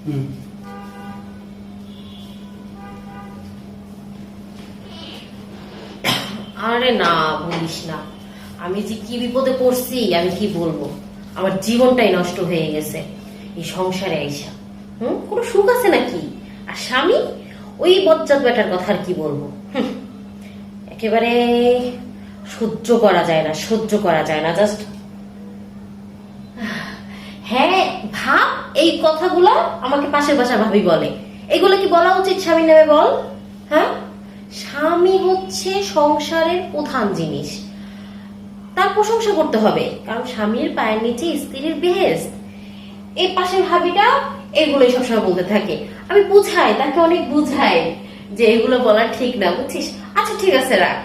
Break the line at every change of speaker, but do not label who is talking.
আরে না বলিস না, আমি যে কি বিপদে পড়ছি আমি কি বলবো। আমার জীবনটাই নষ্ট হয়ে গেছে এই সংসারে আইসা। কোনো সুখ আছে নাকি? আর স্বামী ওই বজ্জাত বেটার কথা আর কি বলবো। একেবারে সহ্য করা যায় না, সহ্য করা যায় না। জাস্ট হ্যাঁ, ভাব এই কথাগুলো আমাকে পাশের বাসা ভাবি বলে। এগুলো কি বলা উচিত স্বামীর নামে বল? হ্যাঁ, স্বামী হচ্ছে সংসারের প্রধান জিনিস, তার প্রশংসা করতে হবে, কারণ স্বামীর পায়ের নিচে স্ত্রীর বেহেশত। এই পাশের ভাবিটা এগুলোই সবসময় বলতে থাকে। আমি বুঝাই, তাকে অনেক বুঝাই যে এগুলো বলা ঠিক না, বুঝছিস? আচ্ছা ঠিক আছে, রাখ।